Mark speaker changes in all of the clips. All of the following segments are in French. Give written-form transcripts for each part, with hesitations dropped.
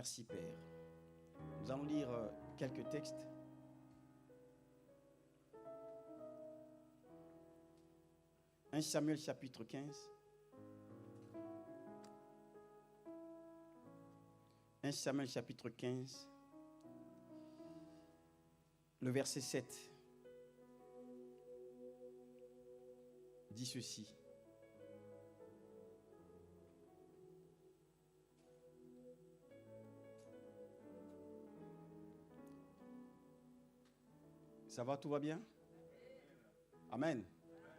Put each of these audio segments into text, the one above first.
Speaker 1: Merci Père. Nous allons lire quelques textes. « 1 Samuel chapitre 15. 1 Samuel chapitre 15. Le verset 7 dit ceci. Ça va, tout va bien? Amen.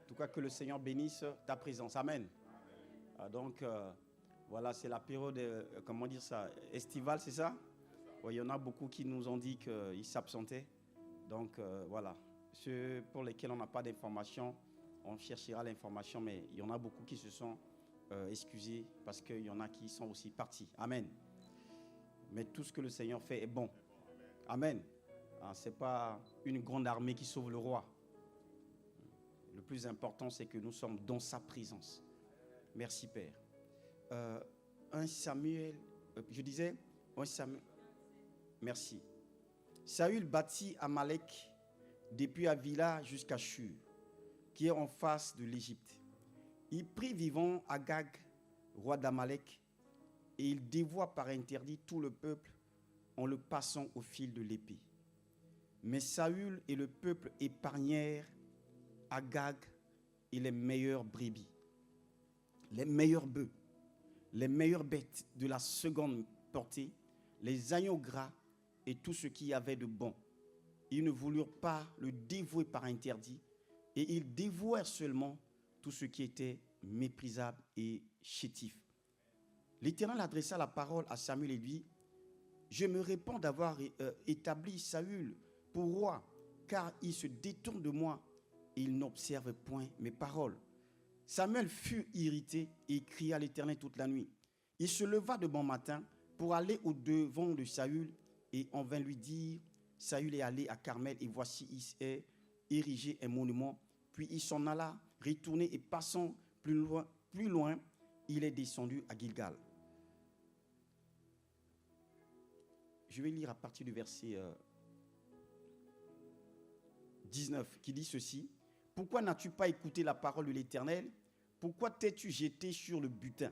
Speaker 1: En tout cas, que le Seigneur bénisse ta présence. Amen. Donc, voilà, c'est la période, comment dire ça, estivale, c'est ça? Oui, il y en a beaucoup qui nous ont dit qu'ils s'absentaient. Donc, voilà. Ceux pour lesquels on n'a pas d'informations, on cherchera l'information, mais il y en a beaucoup qui se sont excusés parce qu'il y en a qui sont aussi partis. Amen. Mais tout ce que le Seigneur fait est bon. Amen. Ce n'est pas une grande armée qui sauve le roi. Le plus important, c'est que nous sommes dans sa présence. Merci, Père. 1 Samuel, je disais, 1 Samuel, merci. Saül bâtit Amalek depuis Avila jusqu'à Shur, qui est en face de l'Égypte. Il prit vivant Agag, roi d'Amalek, et il dévoua par interdit tout le peuple en le passant au fil de l'épée. Mais Saül et le peuple épargnèrent Agag et les meilleures brebis, les meilleurs bœufs, les meilleures bêtes de la seconde portée, les agneaux gras et tout ce qu'il y avait de bon. Ils ne voulurent pas le dévouer par interdit et ils dévouèrent seulement tout ce qui était méprisable et chétif. L'Éternel adressa la parole à Samuel et lui: je me répands d'avoir établi Saül pour roi, car il se détourne de moi et il n'observe point mes paroles. Samuel fut irrité et cria à l'Éternel toute la nuit. Il se leva de bon matin pour aller au-devant de Saül et on vint lui dire: Saül est allé à Carmel et voici il est érigé un monument. Puis il s'en alla, retourné et passant plus loin, il est descendu à Gilgal. Je vais lire à partir du verset 19 qui dit ceci: pourquoi n'as-tu pas écouté la parole de l'Éternel? Pourquoi t'es-tu jeté sur le butin?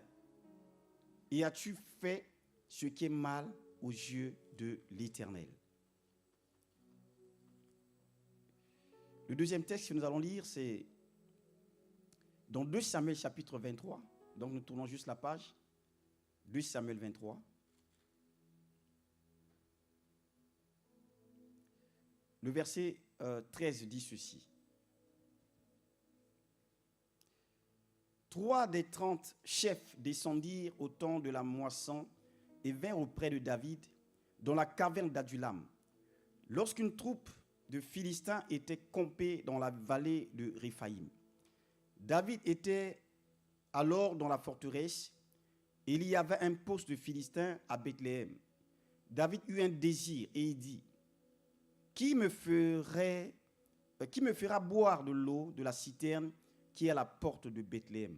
Speaker 1: Et as-tu fait ce qui est mal aux yeux de l'Éternel? Le deuxième texte que nous allons lire, c'est dans 2 Samuel chapitre 23. Donc nous tournons juste la page. 2 Samuel 23. Le verset 13 dit ceci. 3 des 30 chefs descendirent au temps de la moisson et vinrent auprès de David dans la caverne d'Adulam. Lorsqu'une troupe de Philistins était campée dans la vallée de Réphaïm. David était alors dans la forteresse et il y avait un poste de Philistins à Bethléem. David eut un désir et il dit: Qui me fera boire de l'eau de la citerne qui est à la porte de Bethléem?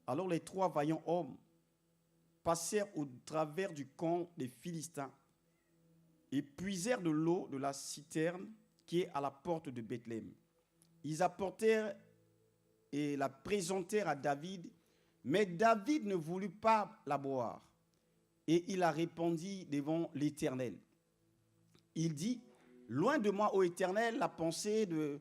Speaker 1: Alors les 3 vaillants hommes passèrent au travers du camp des Philistins et puisèrent de l'eau de la citerne qui est à la porte de Bethléem. Ils apportèrent et la présentèrent à David, mais David ne voulut pas la boire. Et il la répandit devant l'Éternel. Il dit: loin de moi, ô Éternel, la pensée de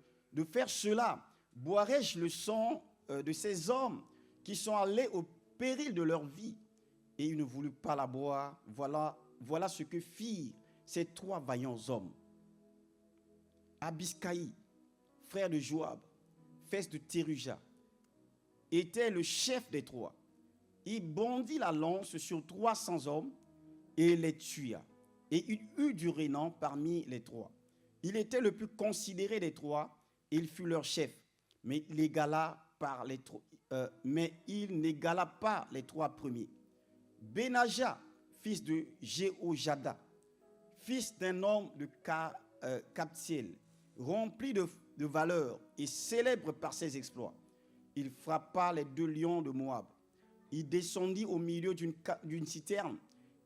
Speaker 1: faire cela. Boirai-je le sang de ces hommes qui sont allés au péril de leur vie? Et il ne voulut pas la boire. Voilà ce que firent ces 3 vaillants hommes. Abiscaï, frère de Joab, fils de Théruja, était le chef des 3. Il bondit la lance sur 300 hommes et les tua. Et il eut du rénan parmi les 3. Il était le plus considéré des 3, et il fut leur chef. Mais il n'égala pas les 3 premiers. Benaja, fils de Jéhojada, fils d'un homme de Kabtiel, rempli de valeur et célèbre par ses exploits. Il frappa les 2 lions de Moab. Il descendit au milieu d'une citerne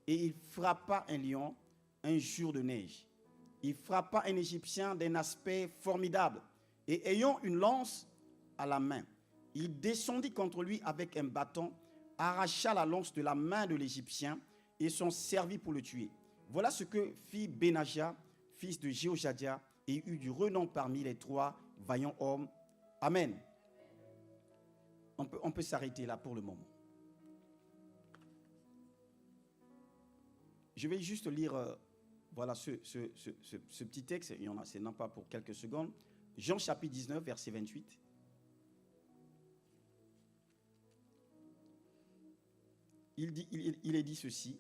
Speaker 1: et il frappa un lion un jour de neige. Il frappa un Égyptien d'un aspect formidable, et ayant une lance à la main, il descendit contre lui avec un bâton, arracha la lance de la main de l'Égyptien et s'en servit pour le tuer. Voilà ce que fit Benaja, fils de Jéhojadia, et eut du renom parmi les 3 vaillants hommes. Amen. On peut s'arrêter là pour le moment. Je vais juste lire voilà ce petit texte. Il y en a, c'est non pas pour quelques secondes. Jean chapitre 19, verset 28. Il est dit ceci.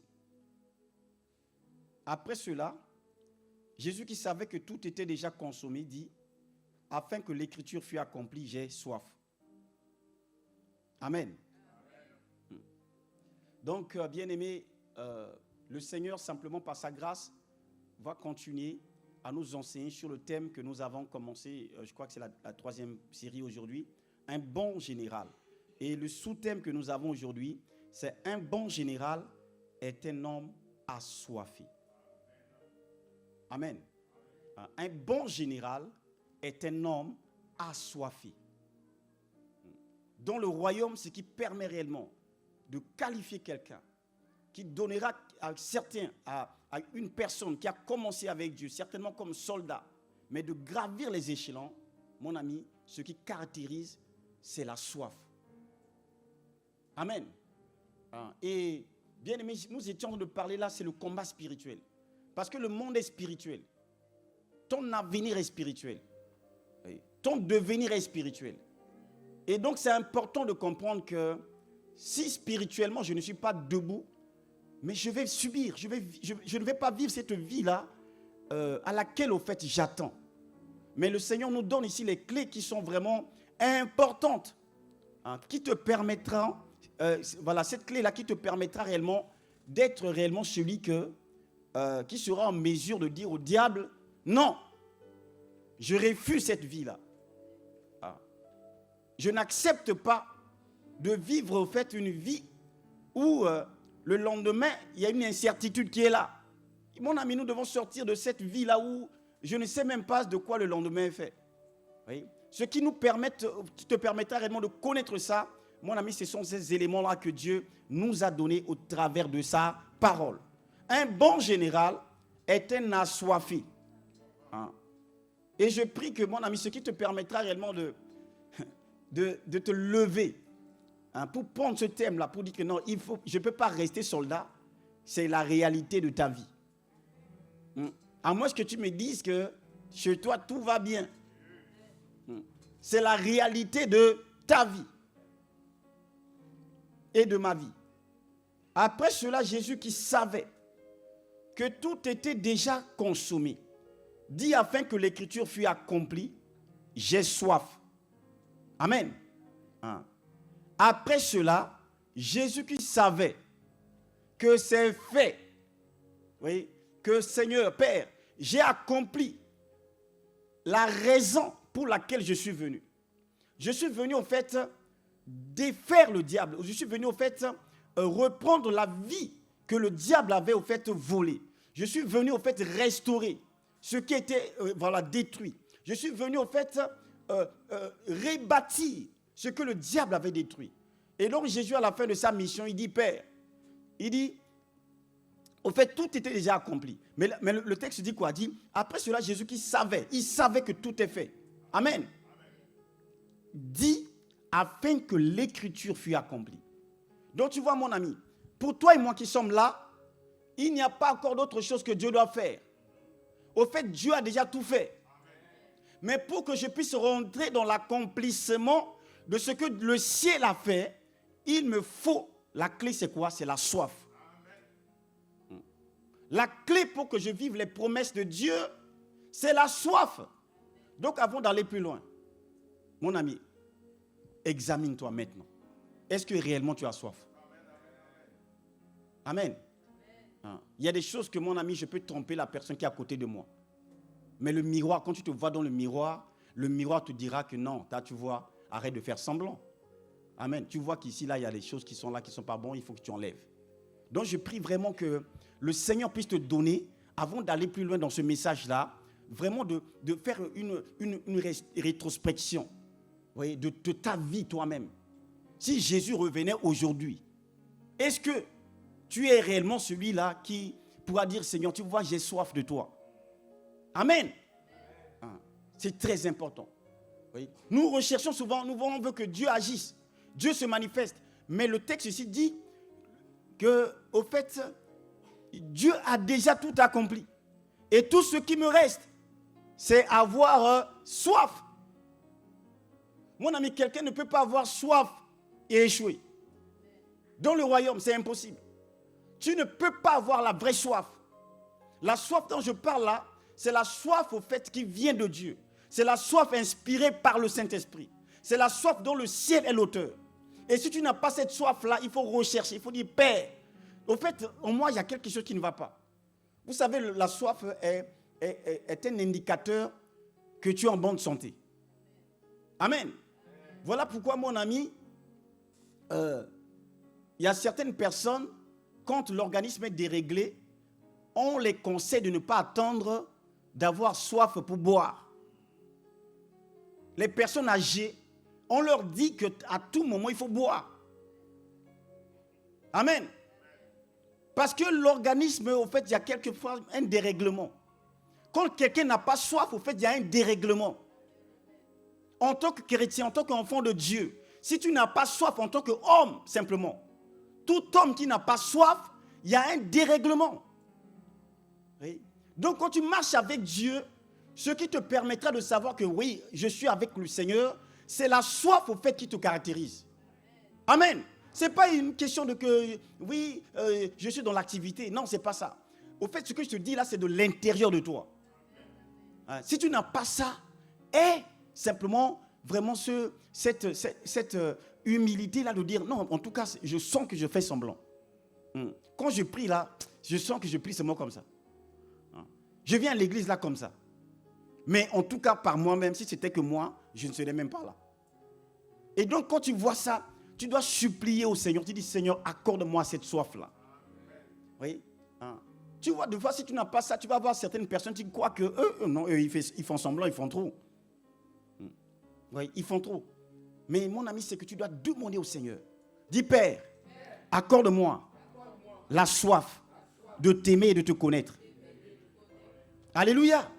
Speaker 1: Après cela, Jésus qui savait que tout était déjà consommé dit, afin que l'écriture fût accomplie, j'ai soif. Amen. Donc, bien-aimés, le Seigneur, simplement par sa grâce, va continuer à nous enseigner sur le thème que nous avons commencé, je crois que c'est la 3e série aujourd'hui, un bon général. Et le sous-thème que nous avons aujourd'hui, c'est un bon général est un homme assoiffé. Amen. Un bon général est un homme assoiffé. Dans le royaume, ce qui permet réellement de qualifier quelqu'un, qui donnera à certains, à une personne qui a commencé avec Dieu, certainement comme soldat, mais de gravir les échelons, mon ami, ce qui caractérise, c'est la soif. Amen. Et bien aimé, nous étions en train de parler là, c'est le combat spirituel. Parce que le monde est spirituel. Ton avenir est spirituel. Ton devenir est spirituel. Et donc c'est important de comprendre que si spirituellement je ne suis pas debout, mais je vais subir, je ne vais pas vivre cette vie-là à laquelle au fait j'attends. Mais le Seigneur nous donne ici les clés qui sont vraiment importantes, qui te permettront, voilà cette clé-là qui te permettra réellement d'être réellement celui qui sera en mesure de dire au diable, non, je refuse cette vie-là. Je n'accepte pas de vivre au fait une vie où le lendemain, il y a une incertitude qui est là. Mon ami, nous devons sortir de cette vie-là où je ne sais même pas de quoi le lendemain est fait. Oui? Ce qui te permettra réellement de connaître ça, mon ami, ce sont ces éléments-là que Dieu nous a donnés au travers de sa parole. Un bon général est un assoiffé. Et je prie que, mon ami, ce qui te permettra réellement de te lever pour prendre ce thème-là, pour dire que non, je ne peux pas rester soldat, c'est la réalité de ta vie. À moins que tu me dises que chez toi, tout va bien. C'est la réalité de ta vie et de ma vie. Après cela, Jésus qui savait que tout était déjà consommé, dit afin que l'écriture fût accomplie, j'ai soif. Amen. Après cela, Jésus qui savait que c'est fait, oui, que Seigneur, Père, j'ai accompli la raison pour laquelle je suis venu. Je suis venu au fait défaire le diable. Je suis venu au fait reprendre la vie que le diable avait au fait volée. Je suis venu au fait restaurer ce qui était détruit. Je suis venu au fait rebâtir ce que le diable avait détruit. Et donc Jésus, à la fin de sa mission, il dit, Père, il dit, au fait, tout était déjà accompli. Mais le texte dit quoi? Il dit, après cela, Jésus qui savait, il savait que tout est fait. Amen. Dit, afin que l'écriture fût accomplie. Donc tu vois, mon ami, pour toi et moi qui sommes là, il n'y a pas encore d'autre chose que Dieu doit faire. Au fait, Dieu a déjà tout fait. Mais pour que je puisse rentrer dans l'accomplissement de ce que le ciel a fait, il me faut, la clé c'est quoi? C'est la soif. La clé pour que je vive les promesses de Dieu, c'est la soif. Donc avant d'aller plus loin, mon ami, examine-toi maintenant. Est-ce que réellement tu as soif? Amen. Il y a des choses que, mon ami, je peux tromper la personne qui est à côté de moi. Mais le miroir, quand tu te vois dans le miroir te dira que non, là, tu vois, arrête de faire semblant. Amen. Tu vois qu'ici, là, il y a des choses qui sont là, qui ne sont pas bonnes, il faut que tu enlèves. Donc je prie vraiment que le Seigneur puisse te donner, avant d'aller plus loin dans ce message-là, vraiment de faire une rétrospection, vous voyez, de ta vie toi-même. Si Jésus revenait aujourd'hui, est-ce que tu es réellement celui-là qui pourra dire, Seigneur, tu vois, j'ai soif de toi. Amen. C'est très important. Oui. Nous recherchons souvent, on veut que Dieu agisse, Dieu se manifeste. Mais le texte ici dit que, au fait, Dieu a déjà tout accompli. Et tout ce qui me reste, c'est avoir soif. Mon ami, quelqu'un ne peut pas avoir soif et échouer. Dans le royaume, c'est impossible. Tu ne peux pas avoir la vraie soif. La soif dont je parle là, c'est la soif au fait qui vient de Dieu. C'est la soif inspirée par le Saint-Esprit. C'est la soif dont le ciel est l'auteur. Et si tu n'as pas cette soif-là, il faut rechercher, il faut dire, Père, au fait, en moi, il y a quelque chose qui ne va pas. Vous savez, la soif est un indicateur que tu es en bonne santé. Amen. Voilà pourquoi, mon ami, il y a certaines personnes, quand l'organisme est déréglé, on les conseille de ne pas attendre d'avoir soif pour boire. Les personnes âgées, on leur dit qu'à tout moment, il faut boire. Amen. Parce que l'organisme, au fait, il y a quelquefois un dérèglement. Quand quelqu'un n'a pas soif, au fait, il y a un dérèglement. En tant que chrétien, en tant qu'enfant de Dieu, si tu n'as pas soif en tant qu'homme, simplement, tout homme qui n'a pas soif, il y a un dérèglement. Oui. Donc, quand tu marches avec Dieu, ce qui te permettra de savoir que oui, je suis avec le Seigneur, c'est la soif au fait qui te caractérise. Amen. Ce n'est pas une question de que, oui, je suis dans l'activité. Non, ce n'est pas ça. Au fait, ce que je te dis là, c'est de l'intérieur de toi. Hein, si tu n'as pas ça, et simplement, vraiment, cette humilité-là de dire, non, en tout cas, je sens que je fais semblant. Quand je prie là, je sens que je prie seulement comme ça. Je viens à l'église là comme ça. Mais en tout cas, par moi-même, si c'était que moi, je ne serais même pas là. Et donc, quand tu vois ça, tu dois supplier au Seigneur. Tu dis, Seigneur, accorde-moi cette soif-là. Oui. Tu vois, des fois, si tu n'as pas ça, tu vas voir certaines personnes qui croient que eux, ils font semblant, ils font trop. Oui, ils font trop. Mais mon ami, c'est que tu dois demander au Seigneur. Dis, Père, accorde-moi la soif de t'aimer et de te connaître. Alléluia.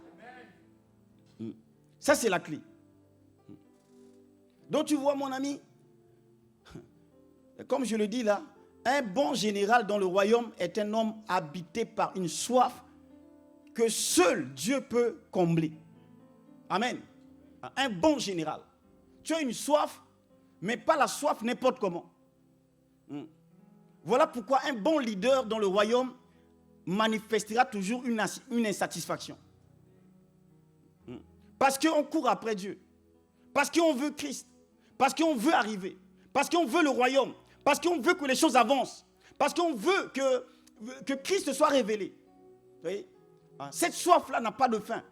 Speaker 1: Ça, c'est la clé. Donc, tu vois, mon ami, comme je le dis là, un bon général dans le royaume est un homme habité par une soif que seul Dieu peut combler. Amen. Un bon général. Tu as une soif, mais pas la soif n'importe comment. Voilà pourquoi un bon leader dans le royaume manifestera toujours une insatisfaction. Parce qu'on court après Dieu. Parce qu'on veut Christ. Parce qu'on veut arriver. Parce qu'on veut le royaume. Parce qu'on veut que les choses avancent. Parce qu'on veut que Christ soit révélé. Vous voyez? Cette soif-là n'a pas de fin.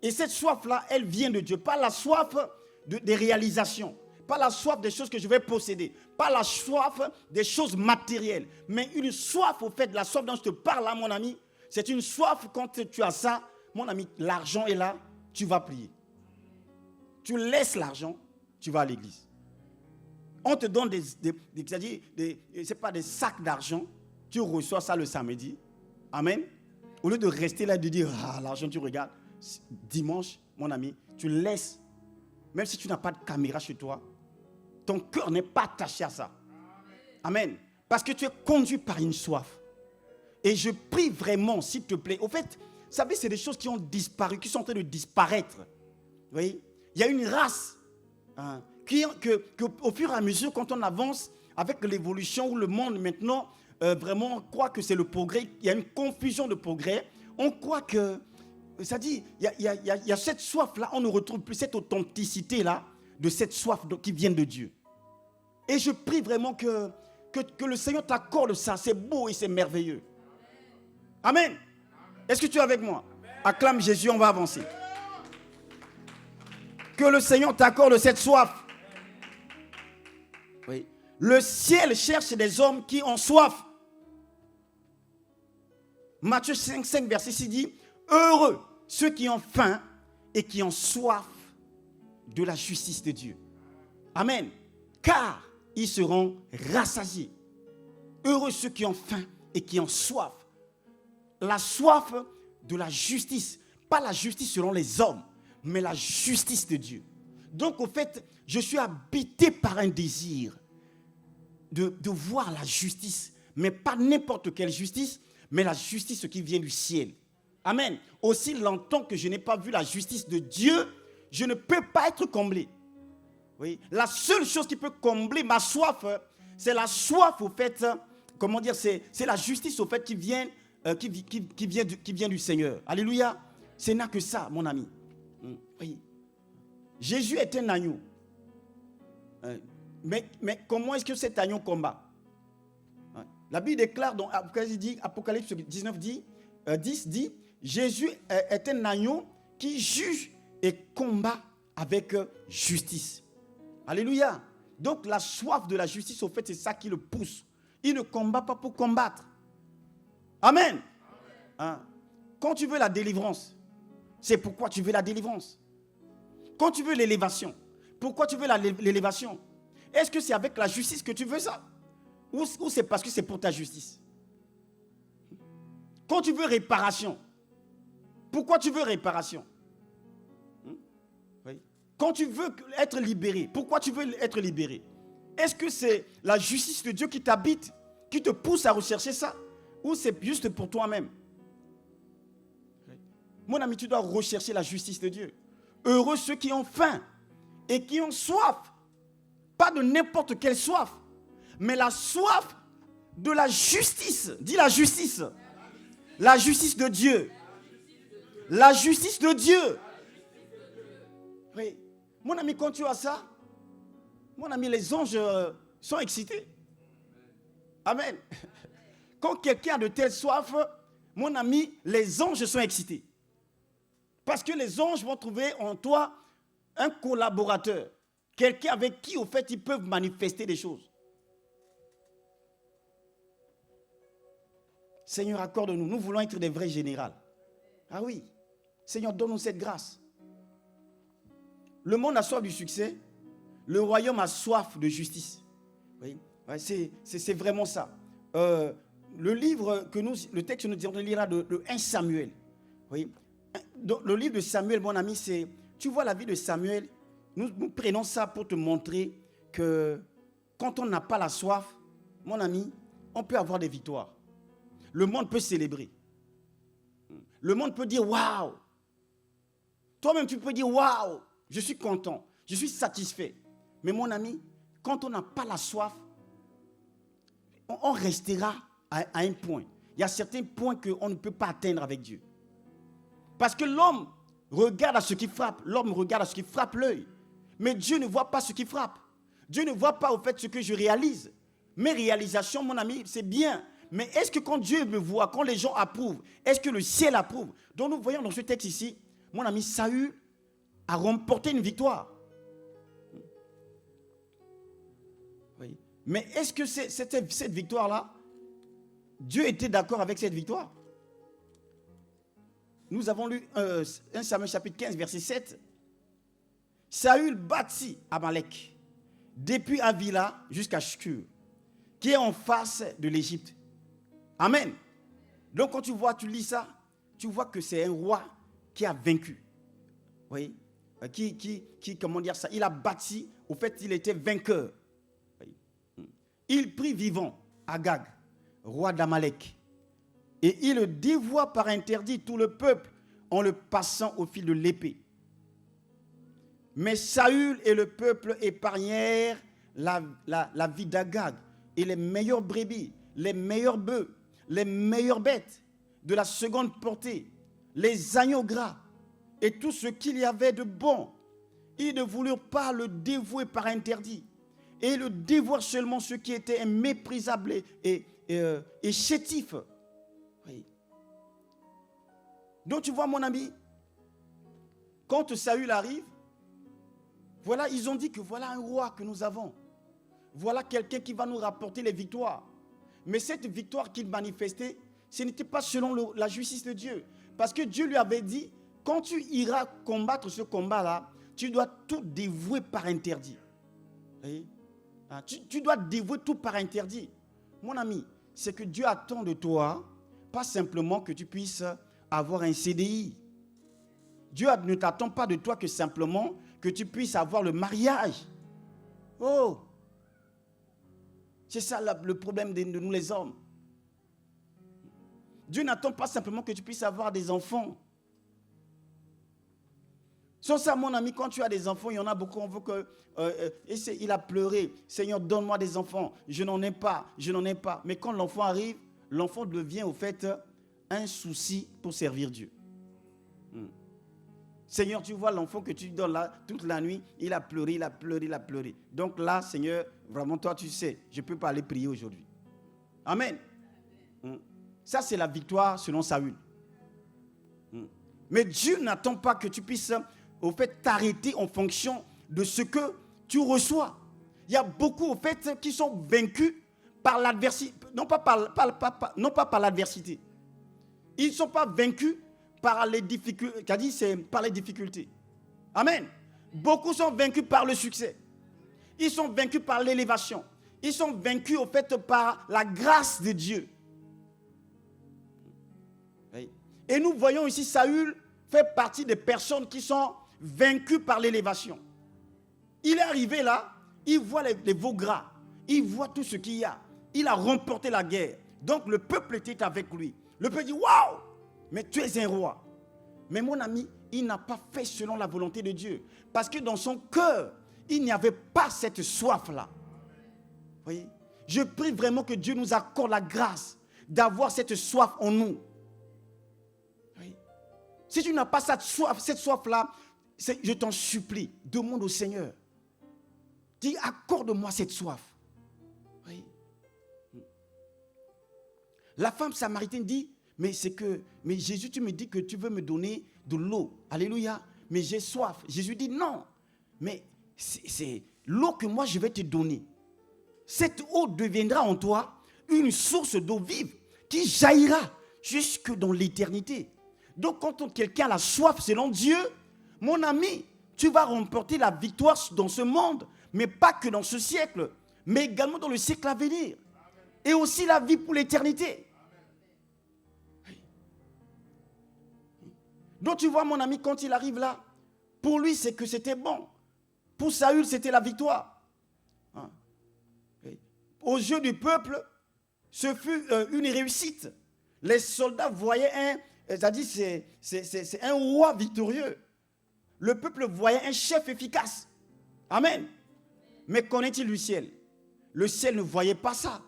Speaker 1: Et cette soif-là, elle vient de Dieu. Pas la soif des réalisations. Pas la soif des choses que je vais posséder. Pas la soif des choses matérielles. Mais une soif, au fait, de la soif dont je te parle là, mon ami, c'est une soif quand tu as ça. Mon ami, l'argent est là, tu vas prier. Tu laisses l'argent, tu vas à l'église. On te donne c'est pas des sacs d'argent, tu reçois ça le samedi. Amen. Au lieu de rester là et de dire, l'argent, tu regardes. Dimanche, mon ami, tu laisses, même si tu n'as pas de caméra chez toi, ton cœur n'est pas attaché à ça. Amen. Parce que tu es conduit par une soif. Et je prie vraiment, s'il te plaît. Au fait, vous savez, c'est des choses qui ont disparu, qui sont en train de disparaître. Vous voyez? Il y a une race qu'au fur et à mesure, quand on avance avec l'évolution, où le monde maintenant vraiment croit que c'est le progrès, il y a une confusion de progrès. On croit que, ça dit, il y a cette soif-là, on ne retrouve plus cette authenticité-là de cette soif qui vient de Dieu. Et je prie vraiment que le Seigneur t'accorde ça. C'est beau et c'est merveilleux. Amen. Est-ce que tu es avec moi? Acclame Jésus, on va avancer. Que le Seigneur t'accorde cette soif. Oui. Le ciel cherche des hommes qui ont soif. Matthieu 5, verset 6 dit, heureux ceux qui ont faim et qui ont soif de la justice de Dieu. Amen. Car ils seront rassasiés. Heureux ceux qui ont faim et qui ont soif. La soif de la justice. Pas la justice selon les hommes, mais la justice de Dieu. Donc, au fait, je suis habité par un désir de voir la justice. Mais pas n'importe quelle justice, mais la justice qui vient du ciel. Amen. Aussi longtemps que je n'ai pas vu la justice de Dieu, je ne peux pas être comblé. Oui. La seule chose qui peut combler ma soif, c'est la soif, au fait, comment dire, c'est la justice, au fait, qui vient du Seigneur. Alléluia. Ce n'est que ça, mon ami. Oui. Jésus est un agneau. Mais comment est-ce que cet agneau combat? La Bible déclare dans Apocalypse 19 10 dit, Jésus est un agneau qui juge et combat avec justice. Alléluia. Donc la soif de la justice, au fait, c'est ça qui le pousse. Il ne combat pas pour combattre. Amen. Hein? Quand tu veux la délivrance, c'est pourquoi tu veux la délivrance. Quand tu veux l'élévation, pourquoi tu veux l'élévation? Est-ce que c'est avec la justice que tu veux ça? Ou c'est parce que c'est pour ta justice? Quand tu veux réparation, pourquoi tu veux réparation? Oui. Quand tu veux être libéré, pourquoi tu veux être libéré? Est-ce que c'est la justice de Dieu qui t'habite, qui te pousse à rechercher ça? Ou c'est juste pour toi-même? Oui. Mon ami, tu dois rechercher la justice de Dieu. Heureux ceux qui ont faim et qui ont soif. Pas de n'importe quelle soif, mais la soif de la justice. Dis la justice. La justice de Dieu. La justice de Dieu. Oui. Mon ami, quand tu as ça, mon ami, les anges sont excités. Amen. Quand quelqu'un a de telles soif, mon ami, les anges sont excités. Parce que les anges vont trouver en toi un collaborateur. Quelqu'un avec qui, au fait, ils peuvent manifester des choses. Seigneur, accorde-nous. Nous voulons être des vrais généraux. Ah oui. Seigneur, donne-nous cette grâce. Le monde a soif du succès. Le royaume a soif de justice. Oui. Ouais, c'est vraiment ça. Le texte que nous disons, on lira de 1 Samuel. Oui. Donc, le livre de Samuel, mon ami, c'est... Tu vois la vie de Samuel, nous prenons ça pour te montrer que quand on n'a pas la soif, mon ami, on peut avoir des victoires. Le monde peut célébrer. Le monde peut dire waouh. Toi-même, tu peux dire waouh, je suis content, je suis satisfait. Mais mon ami, quand on n'a pas la soif, on restera à un point. Il y a certains points qu'on ne peut pas atteindre avec Dieu. Parce que l'homme regarde à ce qui frappe. L'homme regarde à ce qui frappe l'œil. Mais Dieu ne voit pas ce qui frappe. Dieu ne voit pas au fait ce que je réalise. Mes réalisations, mon ami, c'est bien. Mais est-ce que quand Dieu me voit, quand les gens approuvent, est-ce que le ciel approuve? Donc nous voyons dans ce texte ici, mon ami Saül a remporté une victoire. Oui. Mais est-ce que cette victoire-là, Dieu était d'accord avec cette victoire? Nous avons lu 1 Samuel chapitre 15, verset 7. Saül bâtit Amalek, depuis Avila jusqu'à Shur, qui est en face de l'Égypte. Amen. Donc quand tu lis ça, tu vois que c'est un roi qui a vaincu. Oui. Comment dire ça? Il a bâti, au fait, il était vainqueur. Oui. Il prit vivant Agag, roi d'Amalek, et il dévoie par interdit tout le peuple en le passant au fil de l'épée. Mais Saül et le peuple épargnèrent la vie d'Agag et les meilleures brebis, les meilleurs bœufs, les meilleures bêtes de la seconde portée, les agneaux gras et tout ce qu'il y avait de bon. Ils ne voulurent pas le dévouer par interdit et le dévouèrent seulement ce qui était méprisable et chétif. Oui. Donc tu vois mon ami, quand Saül arrive, voilà, ils ont dit que voilà un roi que nous avons. voilà quelqu'un qui va nous rapporter les victoires. Mais cette victoire qu'il manifestait, ce n'était pas selon la justice de Dieu. Parce que Dieu lui avait dit, quand tu iras combattre ce combat-là, tu dois tout dévouer par interdit. Oui? Tu dois dévouer tout par interdit. Mon ami, c'est que Dieu attend de toi, pas simplement que tu puisses avoir un CDI. Dieu ne t'attend pas de toi que simplement que tu puisses avoir le mariage. Oh! C'est ça le problème de nous les hommes. Dieu n'attend pas simplement que tu puisses avoir des enfants. Sans ça, mon ami, quand tu as des enfants, il y en a beaucoup, on veut que... il a pleuré. Seigneur, donne-moi des enfants. Je n'en ai pas, je n'en ai pas. Mais quand l'enfant arrive, l'enfant devient au fait un souci pour servir Dieu. Seigneur, tu vois l'enfant que tu donnes là, toute la nuit, il a pleuré, il a pleuré, il a pleuré. Donc là, Seigneur, vraiment, toi, tu sais, je ne peux pas aller prier aujourd'hui. Amen. Ça, c'est la victoire selon Saül. Mais Dieu n'attend pas que tu puisses, au fait, t'arrêter en fonction de ce que tu reçois. Il y a beaucoup, au fait, qui sont vaincus par l'adversité. Non pas par l'adversité. Ils ne sont pas vaincus par les difficultés. Qu'a dit, c'est par les difficultés. Amen. Beaucoup sont vaincus par le succès. Ils sont vaincus par l'élévation. Ils sont vaincus, au fait, par la grâce de Dieu. Et nous voyons ici, Saül fait partie des personnes qui sont vaincues par l'élévation. Il est arrivé là, il voit les veaux gras, il voit tout ce qu'il y a. Il a remporté la guerre. Donc le peuple était avec lui. Le peuple dit, waouh, mais tu es un roi. Mais mon ami, il n'a pas fait selon la volonté de Dieu. Parce que dans son cœur, il n'y avait pas cette soif-là. Vous voyez? Je prie vraiment que Dieu nous accorde la grâce d'avoir cette soif en nous. Si tu n'as pas cette soif-là, je t'en supplie, demande au Seigneur. Dis, accorde-moi cette soif. Oui. La femme samaritaine dit, mais Jésus, tu me dis que tu veux me donner de l'eau. Alléluia. Mais j'ai soif. Jésus dit, non. Mais c'est l'eau que moi je vais te donner. Cette eau deviendra en toi une source d'eau vive qui jaillira jusque dans l'éternité. Donc, quand quelqu'un a la soif selon Dieu, mon ami, tu vas remporter la victoire dans ce monde, mais pas que dans ce siècle, mais également dans le siècle à venir. Et aussi la vie pour l'éternité. Donc, tu vois, mon ami, quand il arrive là, pour lui, c'est que c'était bon. Pour Saül, c'était la victoire. Aux yeux du peuple, ce fut une réussite. Les soldats voyaient c'est-à-dire, c'est un roi victorieux. Le peuple voyait un chef efficace. Amen. Mais connaît-il le ciel? Le ciel ne voyait pas ça.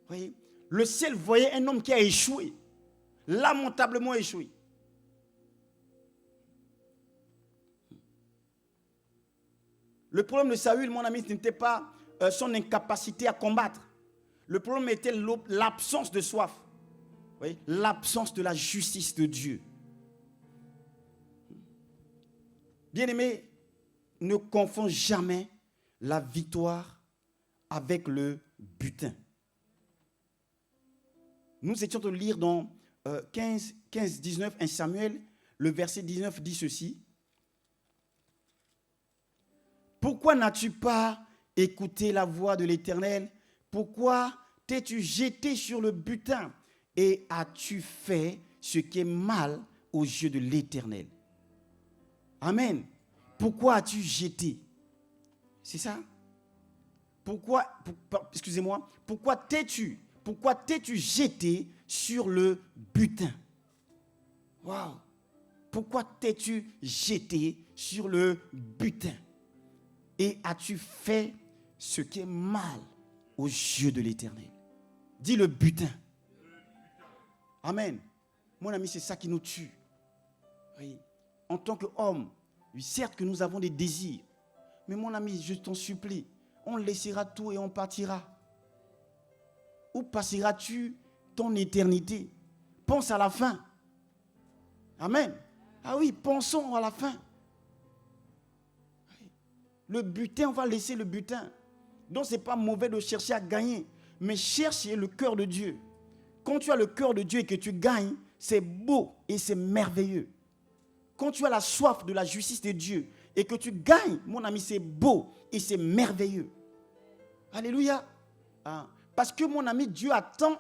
Speaker 1: Voyez? Le ciel voyait un homme qui a échoué. Lamentablement échoué. Le problème de Saül, mon ami, ce n'était pas son incapacité à combattre. Le problème était l'absence de soif. L'absence de la justice de Dieu. Bien-aimé, ne confonds jamais la victoire avec le butin. Nous étions de lire dans 15, 19, 1 Samuel, le verset 19 dit ceci. Pourquoi n'as-tu pas écouté la voix de l'Éternel? Pourquoi t'es-tu jeté sur le butin? Et as-tu fait ce qui est mal aux yeux de l'Éternel? Amen. Pourquoi as-tu jeté? C'est ça? Pourquoi t'es-tu jeté sur le butin? Waouh! Pourquoi t'es-tu jeté sur le butin? Et as-tu fait ce qui est mal aux yeux de l'Éternel? Dis le butin. Amen. Mon ami, c'est ça qui nous tue. Oui. En tant qu'homme, oui, certes que nous avons des désirs, mais mon ami, je t'en supplie, on laissera tout et on partira. Où passeras-tu ton éternité? Pense à la fin. Amen. Ah oui, pensons à la fin. Le butin, on va laisser le butin. Donc, ce n'est pas mauvais de chercher à gagner. Mais chercher le cœur de Dieu. Quand tu as le cœur de Dieu et que tu gagnes, c'est beau et c'est merveilleux. Quand tu as la soif de la justice de Dieu et que tu gagnes, mon ami, c'est beau et c'est merveilleux. Alléluia. Parce que, mon ami, Dieu attend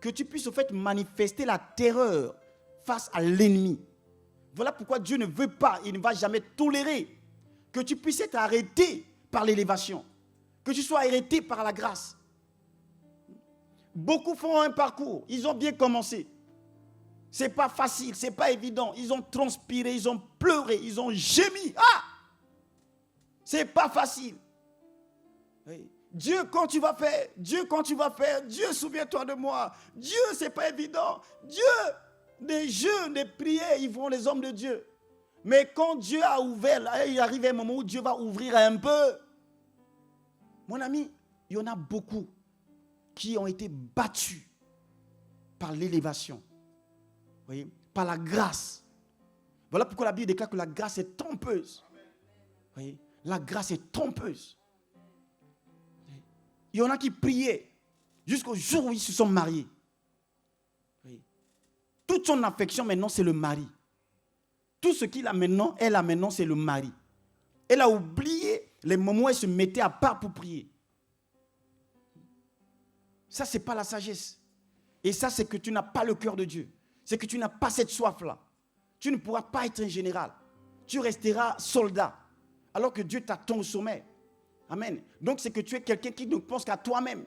Speaker 1: que tu puisses au fait manifester la terreur face à l'ennemi. Voilà pourquoi Dieu ne veut pas, il ne va jamais tolérer que tu puisses être arrêté par l'élévation, que tu sois arrêté par la grâce. Beaucoup font un parcours, ils ont bien commencé. Ce n'est pas facile, ce n'est pas évident. Ils ont transpiré, ils ont pleuré, ils ont gémi. Ce n'est pas facile. Oui. Dieu, quand tu vas faire, Dieu, souviens-toi de moi. Dieu, ce n'est pas évident. Dieu, des jeûnes, des prières, ils font les hommes de Dieu. Mais quand Dieu a ouvert, là, il arrive un moment où Dieu va ouvrir un peu. Mon ami, il y en a beaucoup qui ont été battus par l'élévation. Voyez, par la grâce. Voilà pourquoi la Bible déclare que la grâce est trompeuse. Voyez, la grâce est trompeuse. Il y en a qui priaient jusqu'au jour où ils se sont mariés. Voyez. Toute son affection maintenant, c'est le mari. Tout ce qu'il a maintenant, elle a maintenant, c'est le mari. Elle a oublié les moments où elle se mettait à part pour prier. Ça, ce n'est pas la sagesse. Et ça, c'est que tu n'as pas le cœur de Dieu. C'est que tu n'as pas cette soif-là. Tu ne pourras pas être un général. Tu resteras soldat. Alors que Dieu t'attend au sommet. Amen. Donc, c'est que tu es quelqu'un qui ne pense qu'à toi-même.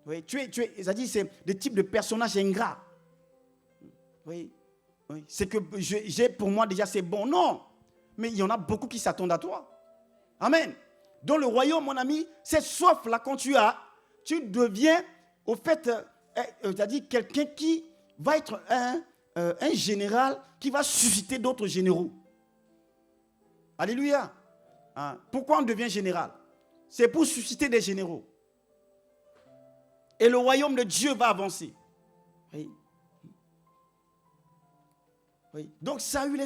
Speaker 1: Oui, c'est-à-dire, c'est des types de personnages ingrats. Oui. C'est que j'ai pour moi déjà, c'est bon. Non. Mais il y en a beaucoup qui s'attendent à toi. Amen. Dans le royaume, mon ami, cette soif-là, quand tu as, tu deviens, au fait, c'est-à-dire quelqu'un qui va être un général qui va susciter d'autres généraux. Alléluia. Pourquoi on devient général? C'est pour susciter des généraux. Et le royaume de Dieu va avancer. Oui. Oui. Donc Saül,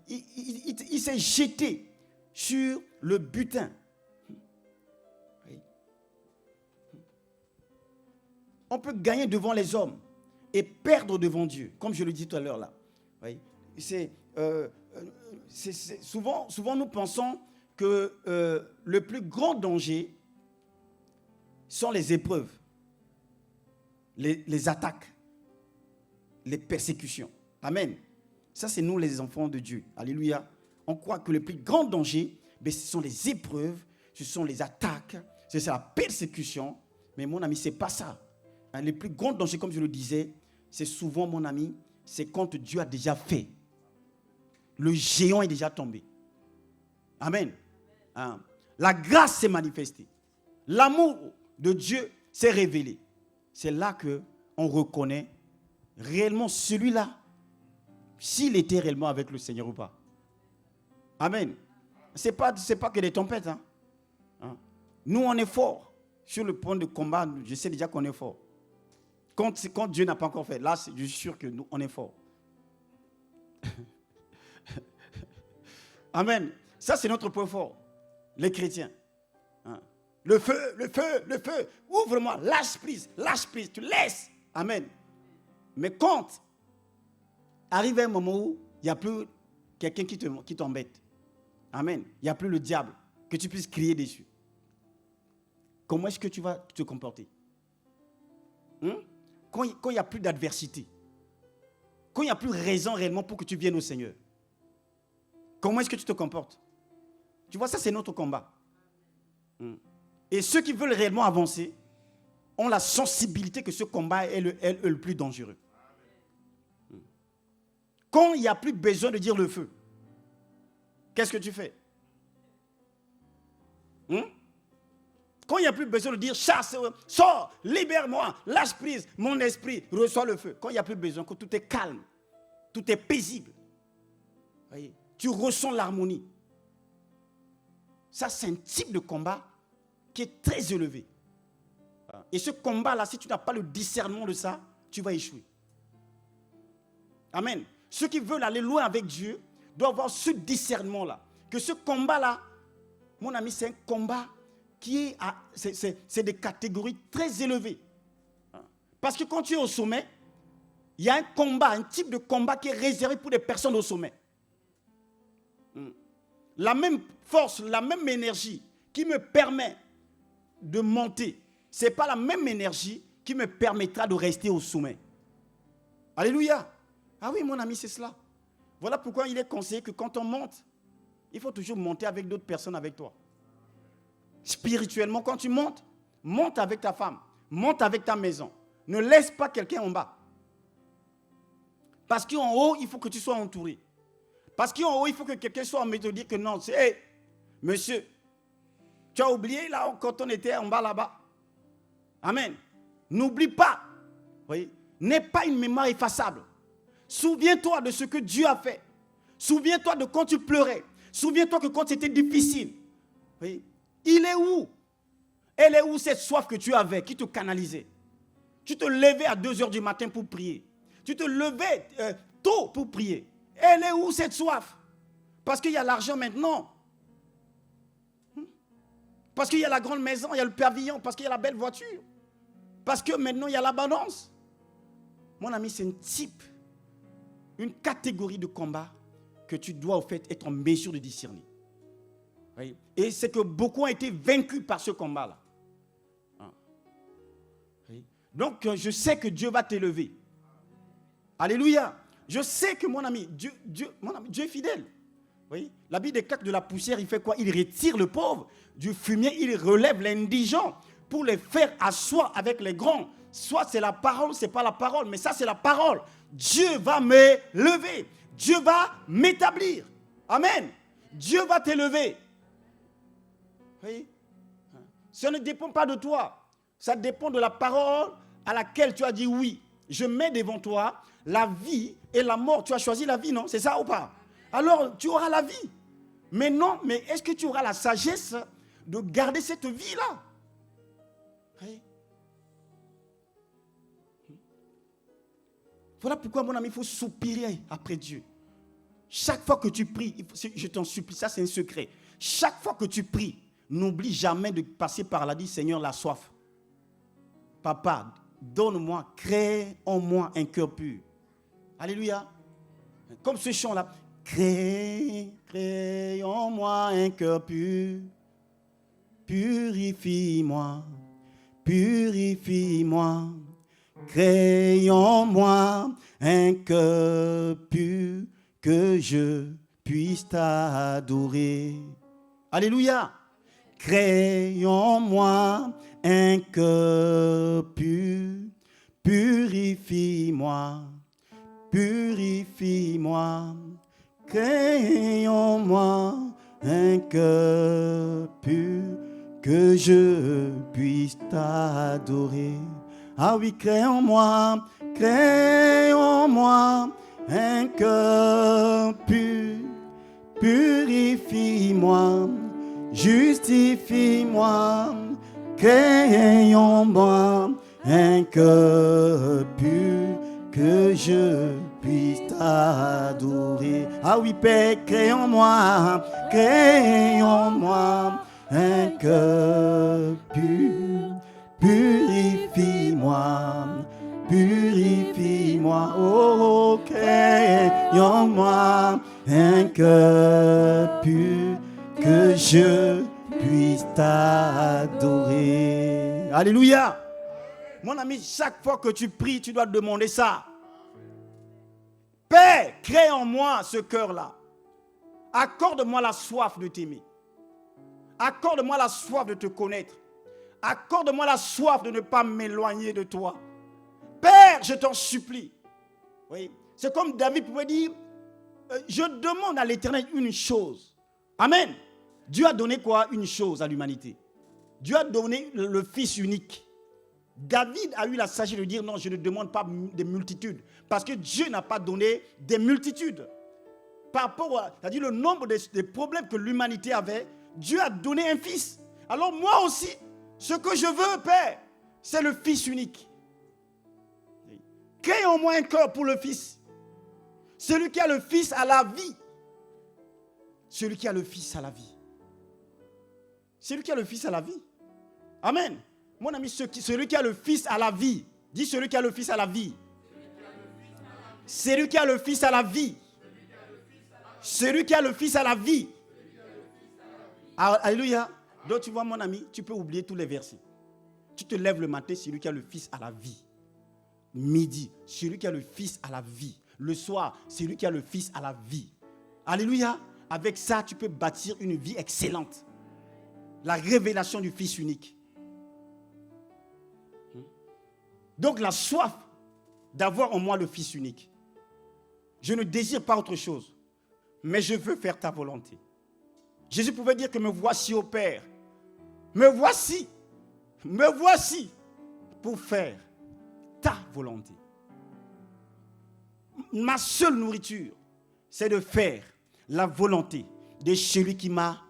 Speaker 1: il s'est jeté sur le butin. Oui. On peut gagner devant les hommes et perdre devant Dieu, comme je le dis tout à l'heure là. Oui. Souvent nous pensons que le plus grand danger sont les épreuves, les attaques, les persécutions. Amen. Ça, c'est nous les enfants de Dieu. Alléluia. On croit que le plus grand danger, ce sont les épreuves, ce sont les attaques, c'est la persécution. Mais mon ami, ce n'est pas ça. Le plus grand danger, comme je le disais, c'est souvent, mon ami, c'est quand Dieu a déjà fait. Le géant est déjà tombé. Amen. La grâce s'est manifestée. L'amour de Dieu s'est révélé. C'est là qu'on reconnaît réellement celui-là, s'il était réellement avec le Seigneur ou pas. Amen. Ce n'est pas que des tempêtes. Nous, on est forts. Sur le point de combat, je sais déjà qu'on est fort. Quand Dieu n'a pas encore fait, là, je suis sûr que nous, on est forts. Amen. Ça, c'est notre point fort. Les chrétiens. Le feu, le feu, le feu. Ouvre-moi, lâche prise, tu laisses. Amen. Mais quand arrive un moment où il n'y a plus quelqu'un qui t'embête. Amen. Il n'y a plus le diable que tu puisses crier dessus. Comment est-ce que tu vas te comporter? Quand il n'y a plus d'adversité, quand il n'y a plus raison réellement pour que tu viennes au Seigneur, comment est-ce que tu te comportes? Tu vois, ça c'est notre combat. Et ceux qui veulent réellement avancer ont la sensibilité que ce combat est le plus dangereux. Quand il n'y a plus besoin de dire le feu, qu'est-ce que tu fais? Quand il n'y a plus besoin de dire chasse, sors, libère-moi, lâche prise, mon esprit, reçois le feu. Quand il n'y a plus besoin, quand tout est calme, tout est paisible, voyez, tu ressens l'harmonie. Ça, c'est un type de combat qui est très élevé. Et ce combat-là, si tu n'as pas le discernement de ça, tu vas échouer. Amen. Ceux qui veulent aller loin avec Dieu doivent avoir ce discernement-là. Que ce combat-là, mon ami, c'est un combat c'est des catégories très élevées. Parce que quand tu es au sommet, il y a un combat, un type de combat qui est réservé pour des personnes au sommet. La même force, la même énergie qui me permet de monter, ce n'est pas la même énergie qui me permettra de rester au sommet. Alléluia. Ah oui, mon ami, c'est cela. Voilà pourquoi il est conseillé que quand on monte, il faut toujours monter avec d'autres personnes avec toi. Spirituellement, quand tu montes, monte avec ta femme, monte avec ta maison. Ne laisse pas quelqu'un en bas. Parce qu'en haut, il faut que tu sois entouré. Parce qu'en haut, il faut que quelqu'un soit en train de te dire que non, c'est, hey, monsieur, tu as oublié là quand on était en bas là-bas. Amen. N'oublie pas. Oui. N'aie pas une mémoire effaçable. Souviens-toi de ce que Dieu a fait. Souviens-toi de quand tu pleurais. Souviens-toi que quand c'était difficile. Oui. Il est où? Elle est où cette soif que tu avais, qui te canalisait? Tu te levais à 2 heures du matin pour prier. Tu te levais tôt pour prier. Elle est où cette soif? Parce qu'il y a l'argent maintenant. Parce qu'il y a la grande maison, il y a le pavillon, parce qu'il y a la belle voiture. Parce que maintenant il y a l'abondance. Mon ami, c'est un type, une catégorie de combat que tu dois au fait être en mesure de discerner. Oui. Et c'est que beaucoup ont été vaincus par ce combat-là. Oui. Donc je sais que Dieu va t'élever. Alléluia. Je sais que mon ami, Dieu est fidèle. Oui. La Bible déclare que de la poussière, il fait quoi? Il retire le pauvre. Du fumier, il relève l'indigent pour les faire asseoir avec les grands. Soit c'est la parole, c'est pas la parole, mais ça c'est la parole. Dieu va m'élever. Dieu va m'établir. Amen. Dieu va t'élever. Oui. Ça ne dépend pas de toi. Ça dépend de la parole à laquelle tu as dit oui. Je mets devant toi la vie et la mort. Tu as choisi la vie, non? C'est ça ou pas? Alors, tu auras la vie. Mais non, mais est-ce que tu auras la sagesse de garder cette vie-là? Oui. Voilà pourquoi, mon ami, il faut soupirer après Dieu. Chaque fois que tu pries, je t'en supplie, ça c'est un secret. Chaque fois que tu pries, n'oublie jamais de passer par là, dis Seigneur, la soif. Papa, donne-moi, crée en moi un cœur pur. Alléluia. Comme ce chant-là. Crée en moi un cœur pur. Purifie-moi. Purifie-moi. Crée en moi un cœur pur que je puisse t'adorer. Alléluia. Crée en moi un cœur pur. Purifie-moi. Purifie-moi. Crée en moi un cœur pur que je puisse t'adorer. Ah oui, crée en moi un cœur pur. Purifie-moi, justifie-moi, crée en moi un cœur pur que je puisse t'adorer. Ah oui, Père, crée en moi un cœur pur. Purifie-moi, purifie-moi, oh, crée en moi un cœur pur que je puisse t'adorer. Alléluia. Mon ami, chaque fois que tu pries, tu dois te demander ça. Père, crée en moi ce cœur-là. Accorde-moi la soif de t'aimer. Accorde-moi la soif de te connaître. Accorde-moi la soif de ne pas m'éloigner de toi. Père, je t'en supplie. Oui. C'est comme David pouvait dire, je demande à l'Éternel une chose. Amen. Dieu a donné quoi? Une chose à l'humanité. Dieu a donné le Fils unique. David a eu la sagesse de dire non, je ne demande pas des multitudes. Parce que Dieu n'a pas donné des multitudes. Par rapport à, c'est-à-dire le nombre des problèmes que l'humanité avait, Dieu a donné un Fils. Alors moi aussi, ce que je veux, Père, c'est le Fils unique. Crée en moi un cœur pour le Fils. Celui qui a le Fils a la vie. Celui qui a le Fils a la vie. Celui qui a le Fils a la vie. Amen. Mon ami, celui qui a le Fils a la vie. Dis celui qui a le Fils a la vie. Celui qui a le Fils a la vie. Celui qui a le Fils a la vie. Alléluia. Donc tu vois mon ami, tu peux oublier tous les versets. Tu te lèves le matin, celui qui a le Fils a la vie. Midi, celui qui a le Fils a la vie. Le soir, celui qui a le Fils a la vie. Alléluia. Avec ça, tu peux bâtir une vie excellente. La révélation du Fils unique. Donc la soif d'avoir en moi le Fils unique. Je ne désire pas autre chose, mais je veux faire ta volonté. Jésus pouvait dire que me voici au Père. Me voici pour faire ta volonté. Ma seule nourriture, c'est de faire la volonté de celui qui m'a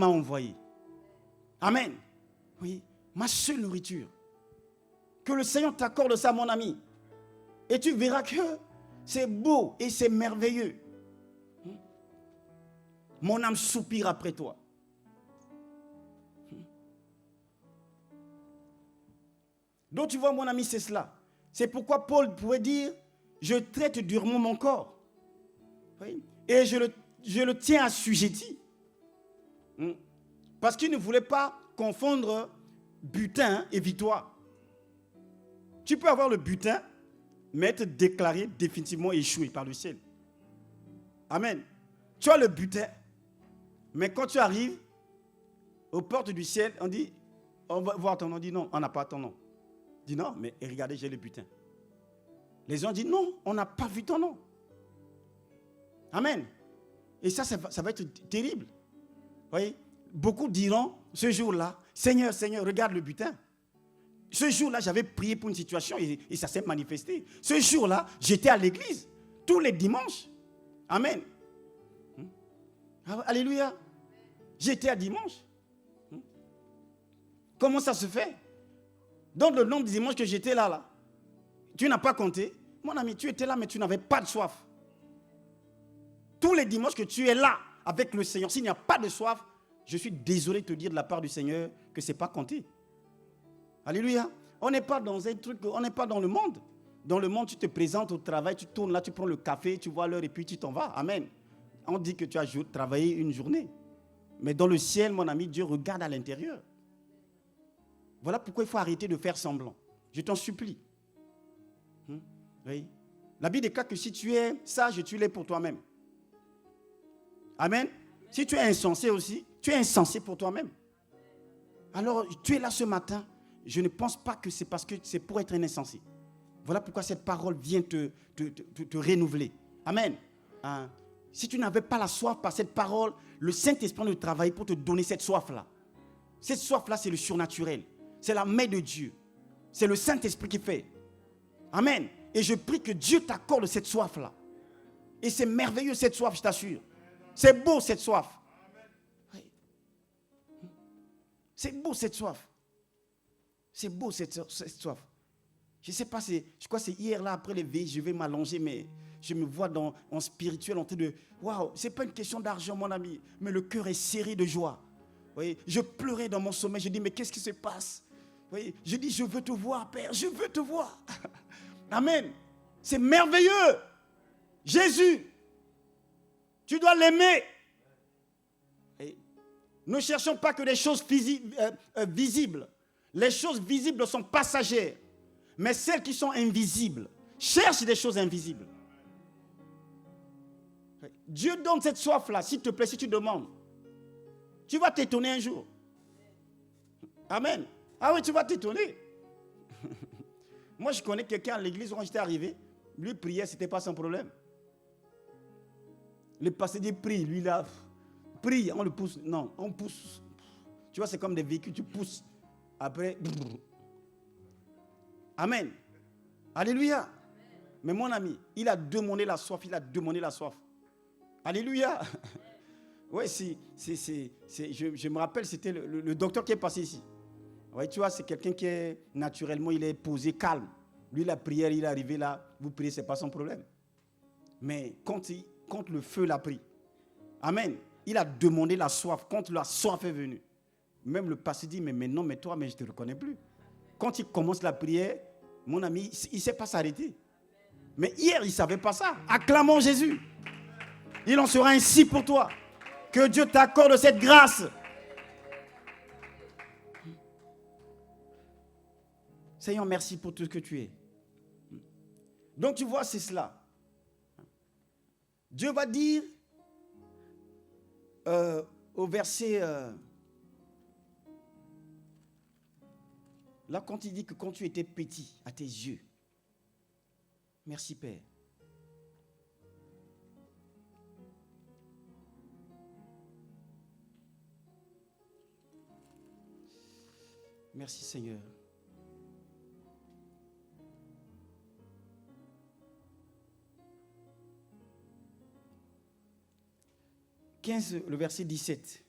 Speaker 1: envoyé. Amen. Oui, ma seule nourriture. Que le Seigneur t'accorde ça, mon ami. Et tu verras que c'est beau et c'est merveilleux. Mon âme soupire après toi. Donc tu vois, mon ami, c'est cela. C'est pourquoi Paul pouvait dire, je traite durement mon corps. Oui. Et je le tiens assujetti. Parce qu'il ne voulait pas confondre butin et victoire. Tu peux avoir le butin, mais être déclaré définitivement échoué par le ciel. Amen. Tu as le butin, mais quand tu arrives aux portes du ciel, on dit, on va voir ton nom. On dit non, on n'a pas ton nom. On dit non, mais regardez, j'ai le butin. Les gens disent non, on n'a pas vu ton nom. Amen. Et ça va être terrible. Vous voyez, beaucoup diront ce jour-là, Seigneur, Seigneur, regarde le butin. Ce jour-là, j'avais prié pour une situation et ça s'est manifesté. Ce jour-là, j'étais à l'église tous les dimanches. Amen. Alléluia. J'étais à dimanche. Comment ça se fait? Dans le nombre de dimanches que j'étais là, tu n'as pas compté. Mon ami, tu étais là, mais tu n'avais pas de soif. Tous les dimanches que tu es là avec le Seigneur, s'il n'y a pas de soif, je suis désolé de te dire de la part du Seigneur que ce n'est pas compté. Alléluia. On n'est pas dans un truc, on n'est pas dans le monde. Dans le monde, tu te présentes au travail, tu tournes là, tu prends le café, tu vois l'heure et puis tu t'en vas. Amen. On dit que tu as travaillé une journée. Mais dans le ciel, mon ami, Dieu regarde à l'intérieur. Voilà pourquoi il faut arrêter de faire semblant. Je t'en supplie. Oui. La Bible déclare que si tu es sage, tu l'es pour toi-même. Amen. Si tu es insensé aussi, tu es insensé pour toi-même. Alors, tu es là ce matin. Je ne pense pas que c'est parce que c'est pour être un insensé. Voilà pourquoi cette parole vient te renouveler. Amen. Si tu n'avais pas la soif par cette parole, le Saint-Esprit ne travaille pour te donner cette soif-là. Cette soif-là, c'est le surnaturel. C'est la main de Dieu. C'est le Saint-Esprit qui fait. Amen. Et je prie que Dieu t'accorde cette soif-là. Et c'est merveilleux cette soif, je t'assure. C'est beau cette soif. C'est beau cette soif. C'est beau cette soif. Je ne sais pas, je crois que c'est hier là, après les veilles, je vais m'allonger, mais je me vois en spirituel en train de... Waouh, ce n'est pas une question d'argent, mon ami, mais le cœur est serré de joie. Vous voyez, je pleurais dans mon sommeil, je dis, mais qu'est-ce qui se passe? Vous voyez, je dis, je veux te voir, Père, je veux te voir. Amen. C'est merveilleux. Jésus, tu dois l'aimer. Ne cherchons pas que des choses visibles. Les choses visibles sont passagères. Mais celles qui sont invisibles, cherche des choses invisibles. Dieu donne cette soif-là, s'il te plaît, si tu demandes. Tu vas t'étonner un jour. Amen. Ah oui, tu vas t'étonner. Moi, je connais quelqu'un à l'église, quand j'étais arrivé, lui priait, ce n'était pas son problème. Le pasteur dit prie, lui là, prie, on le pousse. Non, on pousse. Tu vois, c'est comme des véhicules, tu pousses. Après, amen. Alléluia. Mais mon ami, il a demandé la soif, Alléluia. Oui, je me rappelle, c'était le docteur qui est passé ici. Oui, tu vois, c'est quelqu'un qui est naturellement, il est posé, calme. Lui, la prière, il est arrivé là, vous priez, ce n'est pas son problème. Mais quand le feu l'a pris, amen, il a demandé la soif, quand la soif est venue, même le pasteur dit, mais maintenant, mais toi, mais je ne te reconnais plus. Quand il commence la prière, mon ami, il ne sait pas s'arrêter. Mais hier, il ne savait pas ça. Acclamons Jésus. Il en sera ainsi pour toi. Que Dieu t'accorde cette grâce. Seigneur, merci pour tout ce que tu es. Donc tu vois, c'est cela. Dieu va dire au verset... là, quand il dit que quand tu étais petit à tes yeux, merci Père. Merci Seigneur. Le verset 17.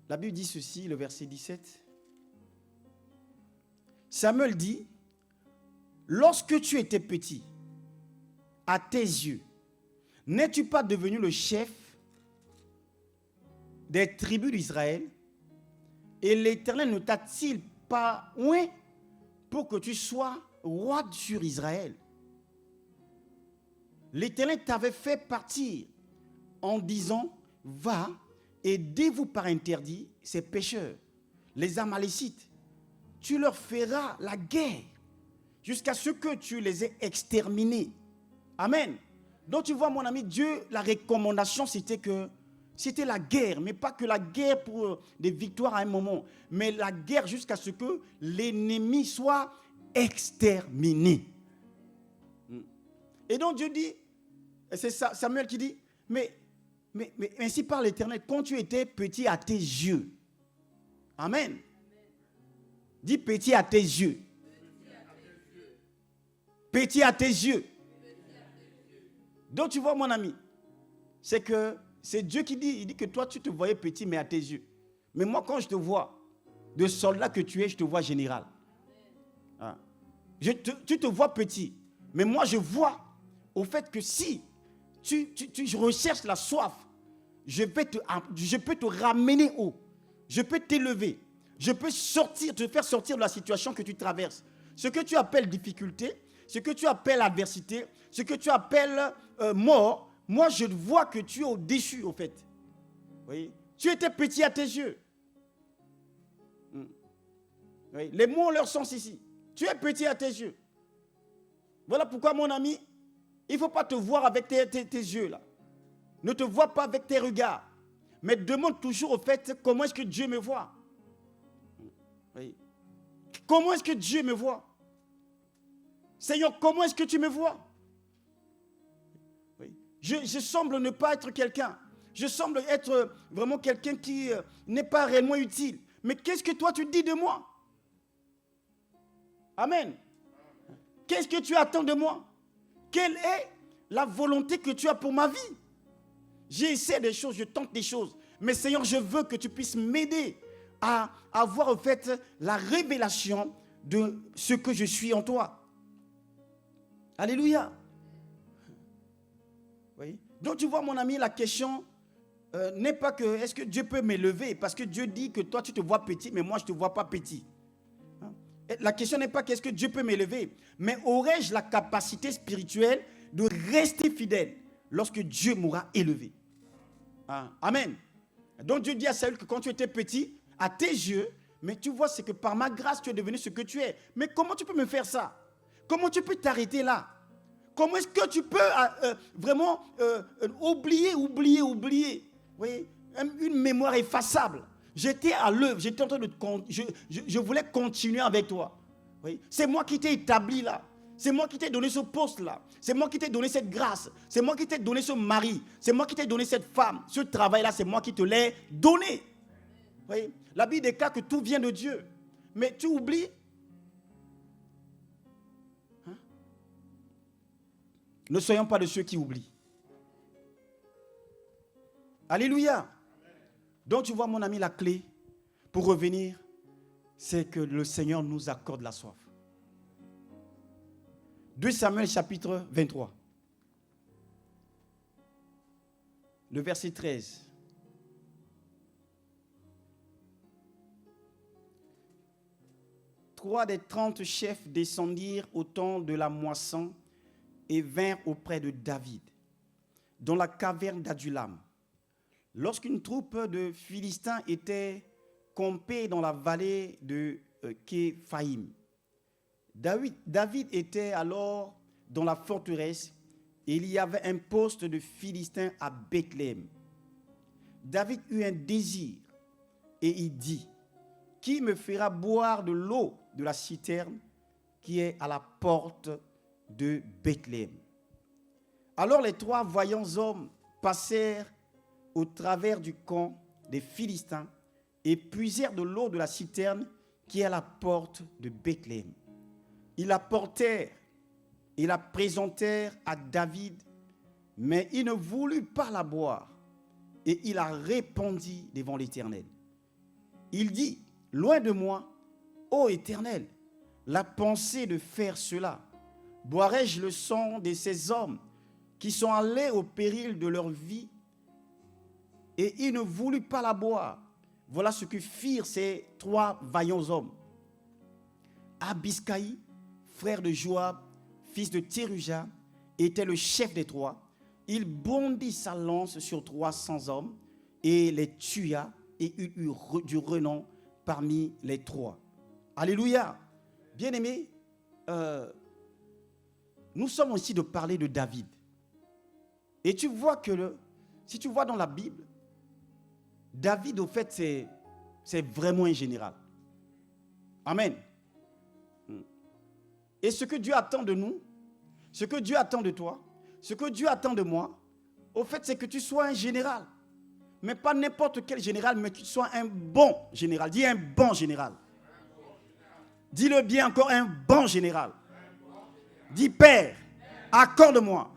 Speaker 1: La Bible dit ceci, le verset 17. Samuel dit, lorsque tu étais petit, à tes yeux, n'es-tu pas devenu le chef des tribus d'Israël? Et l'Éternel ne t'a-t-il pas oint pour que tu sois roi sur Israël? L'Éternel t'avait fait partir en disant, va, aidez-vous par interdit ces pécheurs, les Amalécites. Tu leur feras la guerre jusqu'à ce que tu les aies exterminés. Amen. Donc tu vois mon ami, Dieu, la recommandation c'était la guerre, mais pas que la guerre pour des victoires à un moment, mais la guerre jusqu'à ce que l'ennemi soit exterminé. Et donc Dieu dit, c'est Samuel qui dit, mais ainsi par l'Éternel, quand tu étais petit à tes yeux. Amen. Dis petit à tes yeux. Petit à tes yeux. Donc tu vois mon ami, c'est que c'est Dieu qui dit, il dit que toi tu te voyais petit mais à tes yeux. Mais moi quand je te vois, de soldat que tu es, je te vois général. Ah. Tu te vois petit, mais moi je vois au fait que si tu recherches la soif, je peux te ramener haut. Je peux t'élever. Je peux te faire sortir de la situation que tu traverses. Ce que tu appelles difficulté, ce que tu appelles adversité, ce que tu appelles mort, moi je vois que tu es au-dessus au fait. Oui. Tu étais petit à tes yeux. Oui. Les mots ont leur sens ici. Tu es petit à tes yeux. Voilà pourquoi mon ami, il ne faut pas te voir avec tes yeux là. Ne te vois pas avec tes regards. Mais demande toujours au fait comment est-ce que Dieu me voit. Oui. Comment est-ce que Dieu me voit? Seigneur, comment est-ce que tu me vois? Oui. Je semble ne pas être quelqu'un. Je semble être vraiment quelqu'un qui n'est pas réellement utile. Mais qu'est-ce que toi tu dis de moi? Amen. Qu'est-ce que tu attends de moi? Quelle est la volonté que tu as pour ma vie? J'essaie des choses, je tente des choses. Mais Seigneur, je veux que tu puisses m'aider à avoir en fait la révélation de ce que je suis en toi. Alléluia. Oui. Donc tu vois mon ami, la question n'est pas que est-ce que Dieu peut m'élever? Parce que Dieu dit que toi tu te vois petit, mais moi je ne te vois pas petit. La question n'est pas qu'est-ce que Dieu peut m'élever, mais aurais-je la capacité spirituelle de rester fidèle lorsque Dieu m'aura élevé? Amen. Donc Dieu dit à Saül que quand tu étais petit, à tes yeux, mais tu vois, c'est que par ma grâce, tu es devenu ce que tu es. Mais comment tu peux me faire ça? Comment tu peux t'arrêter là? Comment est-ce que tu peux vraiment oublier? Oui, une mémoire effaçable. J'étais à l'œuvre, j'étais en train de... Je voulais continuer avec toi. Oui. C'est moi qui t'ai établi là. C'est moi qui t'ai donné ce poste-là. C'est moi qui t'ai donné cette grâce. C'est moi qui t'ai donné ce mari. C'est moi qui t'ai donné cette femme. Ce travail-là, c'est moi qui te l'ai donné. Oui. La Bible déclare que tout vient de Dieu. Mais tu oublies. Ne soyons pas de ceux qui oublient. Alléluia. Donc tu vois mon ami, la clé pour revenir, c'est que le Seigneur nous accorde la soif. 2 Samuel chapitre 23. Le verset 13. 3 des 30 chefs descendirent au temps de la moisson et vinrent auprès de David, dans la caverne d'Adulam. Lorsqu'une troupe de Philistins était campée dans la vallée de Képhaïm, David était alors dans la forteresse et il y avait un poste de Philistins à Bethléem. David eut un désir et il dit: qui me fera boire de l'eau de la citerne qui est à la porte de Bethléem? Alors les 3 vaillants hommes passèrent au travers du camp des Philistins et puisèrent de l'eau de la citerne qui est à la porte de Bethléem. Ils la portèrent et la présentèrent à David, mais il ne voulut pas la boire et il la répandit devant l'Éternel. Il dit: loin de moi, ô Éternel, la pensée de faire cela. Boirai-je le sang de ces hommes qui sont allés au péril de leur vie? Et il ne voulut pas la boire. Voilà ce que firent ces 3 vaillants hommes. Abiscaï, frère de Joab, fils de Théruja, était le chef des 3. Il bondit sa lance sur 300 hommes et les tua, et il eut du renom parmi les 3. Alléluia. Bien-aimés, nous sommes aussi de parler de David. Et tu vois que si tu vois dans la Bible, David, au fait, c'est vraiment un général. Amen. Et ce que Dieu attend de nous, ce que Dieu attend de toi, ce que Dieu attend de moi, au fait, c'est que tu sois un général. Mais pas n'importe quel général, mais que tu sois un bon général. Dis un bon général. Dis-le bien encore, un bon général. Dis: Père, accorde-moi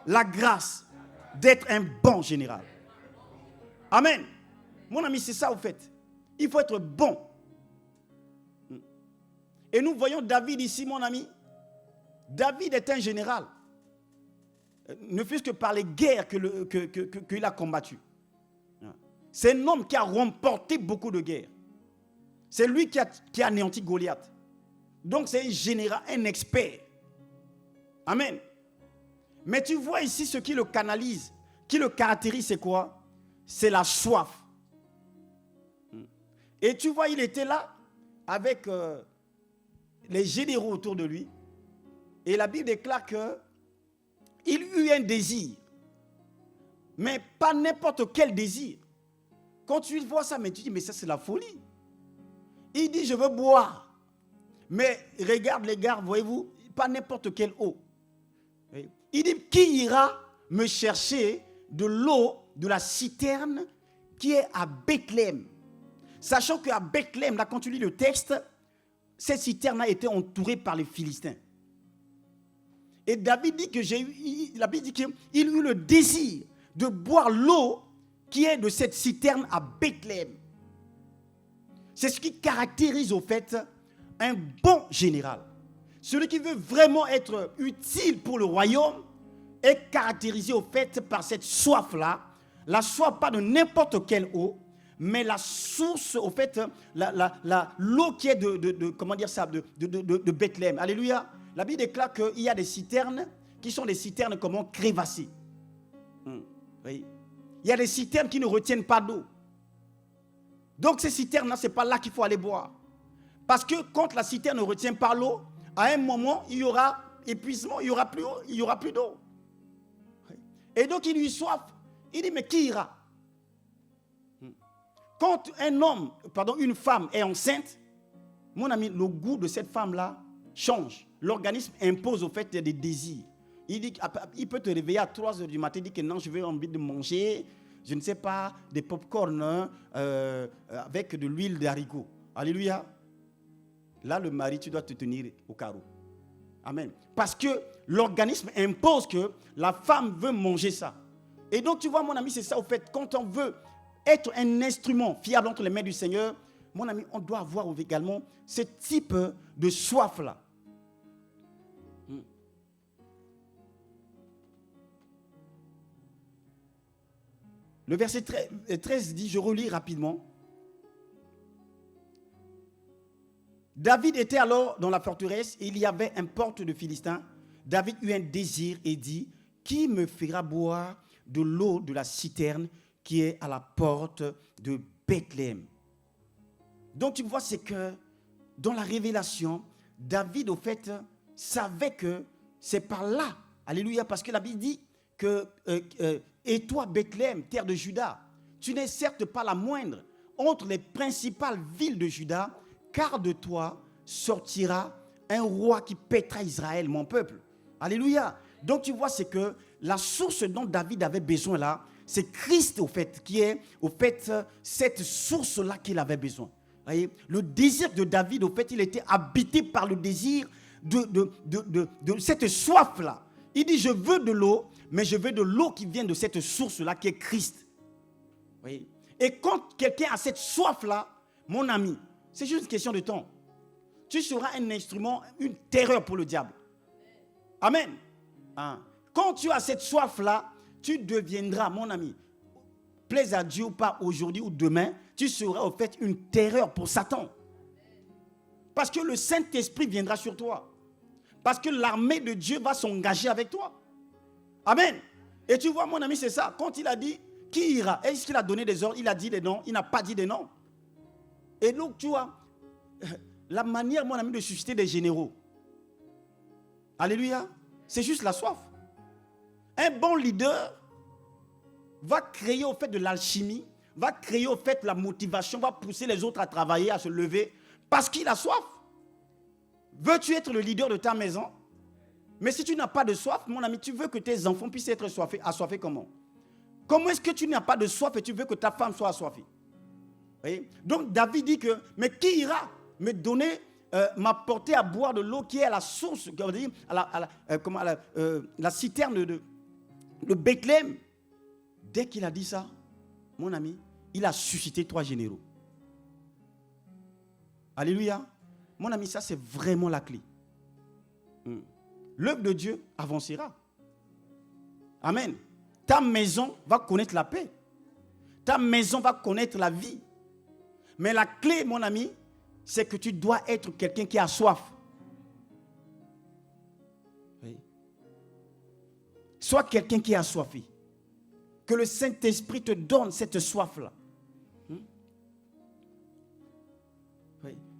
Speaker 1: la grâce d'être un bon général. Amen. Mon ami, c'est ça au fait. Il faut être bon. Et nous voyons David ici, mon ami. David est un général. Ne fût-ce que par les guerres qu'il a combattues. C'est un homme qui a remporté beaucoup de guerres. C'est lui qui a anéanti Goliath. Donc c'est un général, un expert. Amen. Mais tu vois ici ce qui le canalise, qui le caractérise, c'est quoi? C'est la soif. Et tu vois, il était là avec les généraux autour de lui. Et la Bible déclare qu'il eut un désir. Mais pas n'importe quel désir. Quand tu vois ça, mais tu dis: mais ça c'est la folie. Il dit: je veux boire. Mais regarde les gars, voyez-vous, pas n'importe quelle eau. Il dit: qui ira me chercher de l'eau de la citerne qui est à Bethléem? Sachant qu'à Bethléem, là quand tu lis le texte, cette citerne a été entourée par les Philistins. Et David dit la Bible dit qu'il eut le désir de boire l'eau qui est de cette citerne à Bethléem. C'est ce qui caractérise au fait un bon général. Celui qui veut vraiment être utile pour le royaume est caractérisé au fait par cette soif-là. La soif pas de n'importe quelle eau, mais la source, au fait, l'eau qui est de Bethléem. Alléluia. La Bible déclare qu'il y a des citernes qui sont des citernes comment crévassées. Oui. Il y a des citernes qui ne retiennent pas d'eau. Donc ces citernes-là, ce n'est pas là qu'il faut aller boire. Parce que quand la citerne ne retient pas l'eau, à un moment, il y aura épuisement, il n'y aura plus d'eau. Et donc il lui soif. Il dit: mais qui ira? Quand une femme est enceinte, mon ami, le goût de cette femme-là change. L'organisme impose au fait des désirs. Il peut te réveiller à 3 heures du matin et dire que non, je veux envie de manger, je ne sais pas, des pop-corn avec de l'huile d'haricot. Alléluia. Là, le mari, tu dois te tenir au carreau. Amen. Parce que l'organisme impose que la femme veut manger ça. Et donc, tu vois, mon ami, c'est ça au fait. Quand on veut être un instrument fiable entre les mains du Seigneur, mon ami, on doit avoir également ce type de soif-là. Le verset 13 dit, je relis rapidement. David était alors dans la forteresse et il y avait un porte de Philistins. David eut un désir et dit, qui me fera boire de l'eau de la citerne qui est à la porte de Bethléem? Donc tu vois, c'est que dans la révélation, David au fait savait que c'est par là, alléluia, parce que la Bible dit que et toi Bethléem, terre de Juda, tu n'es certes pas la moindre entre les principales villes de Juda, car de toi sortira un roi qui paîtra Israël, mon peuple. Alléluia. Donc tu vois, c'est que la source dont David avait besoin là, c'est Christ au fait, qui est au fait cette source-là qu'il avait besoin. Voyez, le désir de David, au fait, il était habité par le désir de cette soif-là. Il dit, je veux de l'eau, mais je veux de l'eau qui vient de cette source-là, qui est Christ. Voyez. Et quand quelqu'un a cette soif-là, mon ami, c'est juste une question de temps. Tu seras un instrument, une terreur pour le diable. Amen. Hein. Quand tu as cette soif-là, tu deviendras, mon ami, plaise à Dieu ou pas aujourd'hui ou demain, tu seras au fait une terreur pour Satan. Parce que le Saint-Esprit viendra sur toi. Parce que l'armée de Dieu va s'engager avec toi. Amen. Et tu vois, mon ami, c'est ça. Quand il a dit, qui ira? Est-ce qu'il a donné des ordres? Il a dit des noms. Il n'a pas dit des noms. Et donc, tu vois, la manière, mon ami, de susciter des généraux. Alléluia. C'est juste la soif. Un bon leader va créer au fait de l'alchimie, va créer au fait la motivation, va pousser les autres à travailler, à se lever, parce qu'il a soif. Veux-tu être le leader de ta maison? Mais si tu n'as pas de soif, mon ami, tu veux que tes enfants puissent être assoiffés comment? Comment est-ce que tu n'as pas de soif et tu veux que ta femme soit assoiffée? Voyez? Donc David dit que, mais qui ira me donner, m'apporter à boire de l'eau qui est à la source, la citerne de Bethléem? Dès qu'il a dit ça, mon ami, il a suscité 3 généraux. Alléluia. Mon ami, ça c'est vraiment la clé. L'œuvre de Dieu avancera. Amen. Ta maison va connaître la paix. Ta maison va connaître la vie. Mais la clé, mon ami, c'est que tu dois être quelqu'un qui a soif. Oui. Sois quelqu'un qui est assoiffé. Que le Saint-Esprit te donne cette soif-là. Oui.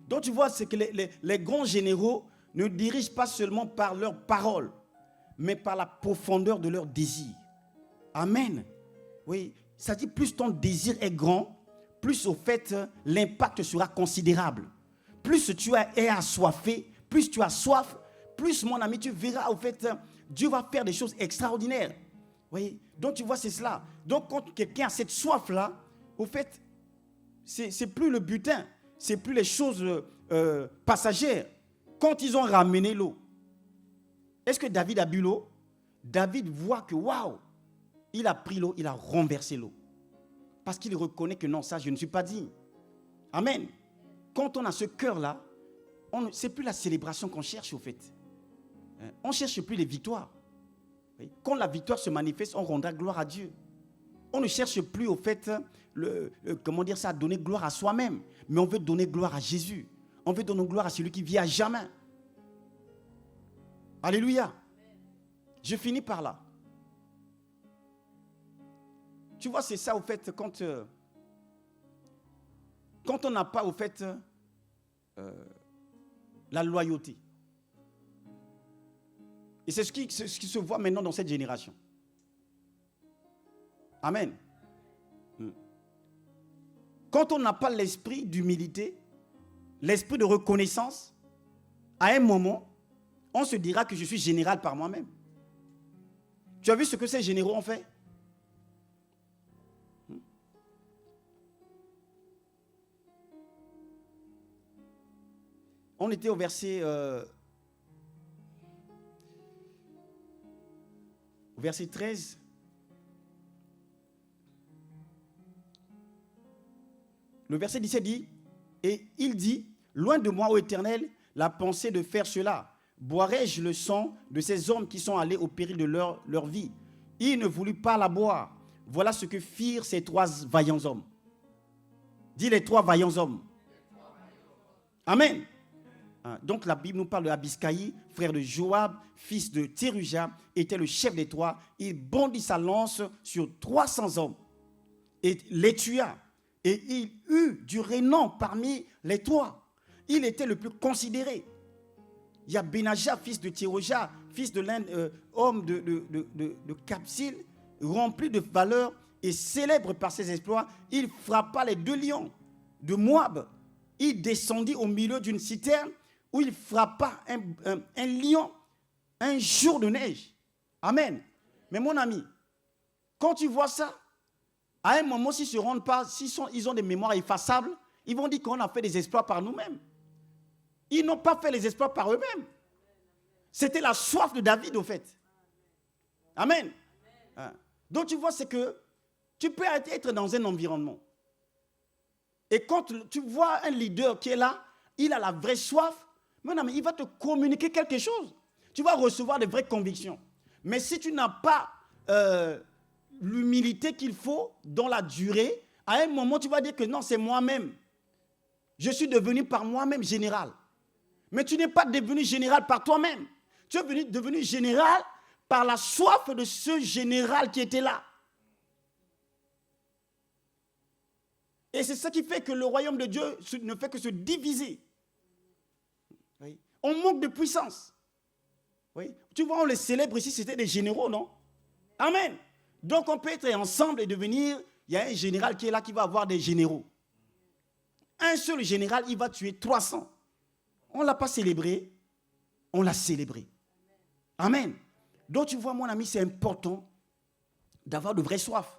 Speaker 1: Donc tu vois, c'est que les grands généraux ne dirigent pas seulement par leurs paroles, mais par la profondeur de leur désir. Amen. Oui, ça dit plus ton désir est grand, plus au fait l'impact sera considérable. Plus tu es assoiffé, plus tu as soif, plus mon ami tu verras au fait Dieu va faire des choses extraordinaires. Oui. Donc tu vois c'est cela. Donc quand quelqu'un a cette soif là, au fait c'est plus le butin, c'est plus les choses passagères. Quand ils ont ramené l'eau, est-ce que David a bu l'eau? David voit que waouh, il a pris l'eau, il a renversé l'eau. Parce qu'il reconnaît que non, ça je ne suis pas digne. Amen. Quand on a ce cœur-là, ce n'est plus la célébration qu'on cherche au fait. On ne cherche plus les victoires. Quand la victoire se manifeste, on rendra gloire à Dieu. On ne cherche plus au fait, à donner gloire à soi-même. Mais on veut donner gloire à Jésus. On veut donner gloire à celui qui vit à jamais. Alléluia. Je finis par là. Tu vois, c'est ça au fait, quand on n'a pas au fait la loyauté. Et c'est ce qui se voit maintenant dans cette génération. Amen. Quand on n'a pas l'esprit d'humilité, l'esprit de reconnaissance, à un moment, on se dira que je suis général par moi-même. Tu as vu ce que ces généraux ont fait? On était au verset 13. Le verset 17 dit, et il dit, loin de moi, ô Éternel, la pensée de faire cela. Boirai-je le sang de ces hommes qui sont allés au péril de leur vie? Ils ne voulurent pas la boire. Voilà ce que firent ces 3 vaillants hommes. Dis les 3 vaillants hommes. Amen. Donc la Bible nous parle de Abiscaï, frère de Joab, fils de Théruja, était le chef des 3. Il bondit sa lance sur 300 hommes et les tua. Et il eut du renom parmi les 3. Il était le plus considéré. Il y a Benaja, fils de Théruja, fils de l'un homme de Capsil, rempli de valeur et célèbre par ses exploits. Il frappa les 2 lions de Moab. Il descendit au milieu d'une citerne où il frappa un lion un jour de neige. Amen. Mais mon ami, quand tu vois ça, à un moment, s'ils ne se rendent pas, ils ont des mémoires effaçables, ils vont dire qu'on a fait des exploits par nous-mêmes. Ils n'ont pas fait les exploits par eux-mêmes. C'était la soif de David, au fait. Amen. Donc tu vois, c'est que tu peux être dans un environnement. Et quand tu vois un leader qui est là, il a la vraie soif, mais il va te communiquer quelque chose. Tu vas recevoir de vraies convictions. Mais si tu n'as pas l'humilité qu'il faut dans la durée, à un moment, tu vas dire que non, c'est moi-même. Je suis devenu par moi-même général. Mais tu n'es pas devenu général par toi-même. Tu es devenu général par la soif de ce général qui était là. Et c'est ça qui fait que le royaume de Dieu ne fait que se diviser. Oui. On manque de puissance. Oui. Tu vois, on les célèbre ici, c'était des généraux, non? Amen. Donc on peut être ensemble et devenir, il y a un général qui est là qui va avoir des généraux. Un seul général, il va tuer 300. On ne l'a pas célébré, on l'a célébré. Amen. Donc tu vois, mon ami, c'est important d'avoir de vraies soifs.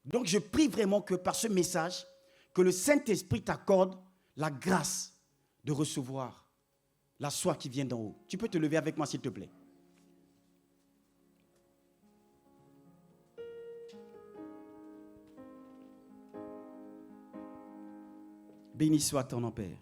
Speaker 1: Donc je prie vraiment que par ce message, que le Saint-Esprit t'accorde la grâce de recevoir la soif qui vient d'en haut. Tu peux te lever avec moi, s'il te plaît. Béni soit ton nom, Père.